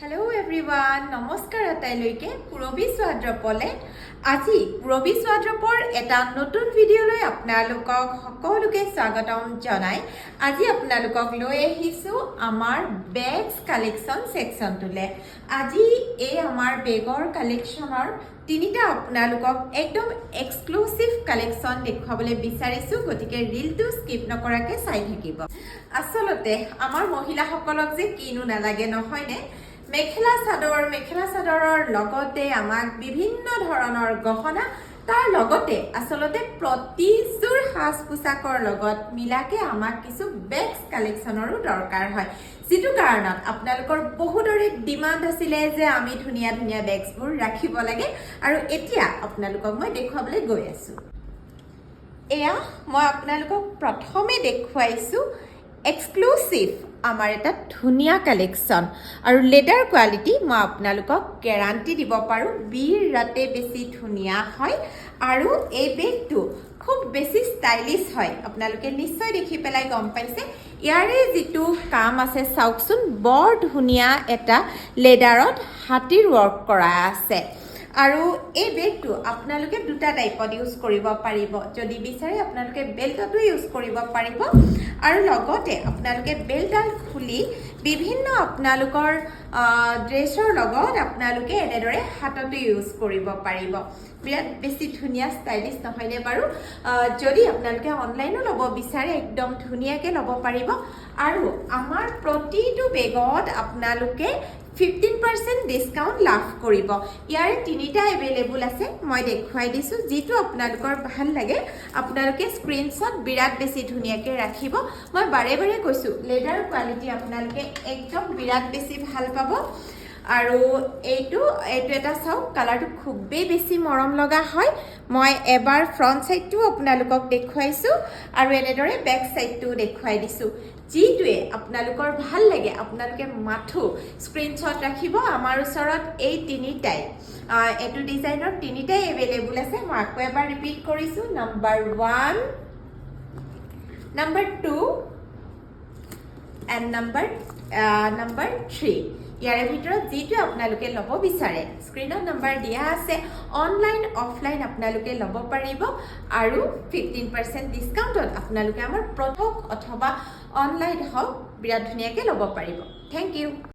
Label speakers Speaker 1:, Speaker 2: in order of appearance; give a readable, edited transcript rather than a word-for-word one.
Speaker 1: Hello everyone, নমস্কাৰ আটাইলৈকে পুৰবী সোৱাদ্ৰপলে আজি পুৰবী সোৱাদ্ৰপৰ এটা নতুন ভিডিঅ'লৈ আপোনালোকক সকলোকে স্বাগতম জনাই আজি আপোনালোকক লৈ আহিছো আমাৰ বেগছ কালেকশন সেকশনটোলে আজি এই আমাৰ বেগৰ কালেকশনৰ তিনিটা আপোনালোকক একদম এক্সক্লুসিভ কালেকশন দেখুৱাবলৈ বিচাৰিছো গতিকে ৰিলটো স্কিপ নকৰাকে চাই থাকিব আসলতে আমাৰ মহিলাসকলক যে কিনো নালাগে নহয়নে মেখেলা চাদৰৰ লগতে আমাক বিভিন্ন ধৰণৰ গহনা তাৰ লগতে আসলতে প্ৰতিযোৰ সাজ পোছাকৰ লগত মিলাকে আমাক কিছু বেগছ কালেকশনৰো দৰকাৰ হয় যেটো কাৰণত আপোনালোকৰ বহুতৰে ডিমান্ড আছিলে যে আমি ধুনিয়া ধুনিয়া বেগছবোৰ ৰাখিব লাগে আৰু এতিয়া আপোনালোকক মই দেখুৱাবলৈ গৈ আছো এয়া মই আপোনালোকক প্ৰথমে দেখুৱাইছো এক্সক্লুসিভ আমাৰ এটা ধুনিয়া কালেকশন আৰু লেডাৰ কোৱালিটি মই আপোনালোকক গ্যাৰান্টি দিব পাৰো বিৰাতে বেছি ধুনিয়া হয় আৰু এই বেগটো খুব বেছি ষ্টাইলিশ হয় আপোনালোকে নিশ্চয় দেখি পেলাই গম পাইছে ইয়াৰে যেটো কাম আছে চাওকচোন বৰ ধুনিয়া এটা লেডাৰত হাতীৰ ওয়াৰ্ক কৰা আছে আৰু এই বেগটো আপোনালোকে দুটা টাইপত ইউজ কৰিব পাৰিব যদি বিচাৰে আপোনালোকে বেল্টটো ইউজ কৰিব পাৰিব আৰু লগতে আপোনালোকে বেল্টডাল খুলি বিভিন্ন আপোনালোকৰ ড্ৰেছৰ লগত আপোনালোকে এনেদৰে হাতটো ইউজ কৰিব পাৰিব বিৰাট বেছি ধুনিয়া ষ্টাইলিশ নহয়নে বাৰু যদি আপোনালোকে অনলাইনো ল'ব বিচাৰে একদম ধুনিয়াকে ল'ব পাৰিব আৰু আমাৰ প্ৰতিটো বেগত আপোনালোকে 15% ডিসকাউন্ট লাভ কৰিব ইয়াৰ তিনিটা अवेलेबल আছে মই দেখুৱাই দিছো যেটো আপোনালোকৰ ভাল লাগে আপোনালোকে স্ক্ৰিনশ্বট বিৰাট বেছি ধুনিয়াকে ৰাখিব মই বাৰে বাৰে কৈছো লেডাৰ কোৱালিটি আপোনালোকে একদম বিৰাট বেছি ভাল পাব আৰু এইটো এটা চাও কালাৰটো খুবেই বেছি মৰম লগা হয় মই এবাৰ ফ্ৰন্ট সাইডটো আপোনালোকক দেখুৱাইছো আৰু এনেদৰে বেক সাইডটো দেখুৱাই দিছো যেটোৱে আপোনালোকৰ ভাল লাগে আপোনালোকে মাথো স্ক্ৰিনশ্বট ৰাখিব আমাৰ ওচৰত এই তিনিটাই এটো ডিজাইনৰ তিনিটাই अवेलेबल আছে মই আকৌ এবাৰ ৰিপিট কৰিছো নাম্বাৰ 1 নাম্বাৰ 2 এণ্ড নাম্বাৰ 3 ইয়াৰে ভিতৰত যেটো আপোনালোকে ল'ব বিচাৰে স্ক্ৰিনত নাম্বাৰ দিয়া আছে অনলাইন অফলাইন আপোনালোকে ল'ব পাৰিব আৰু 15% ডিসকাউন্টত আপোনালোকে আমাৰ প্ৰথম অথবা অনলাইন হওক বিৰাট ধুনিয়াকে ল'ব পাৰিব থ্যাংক ইউ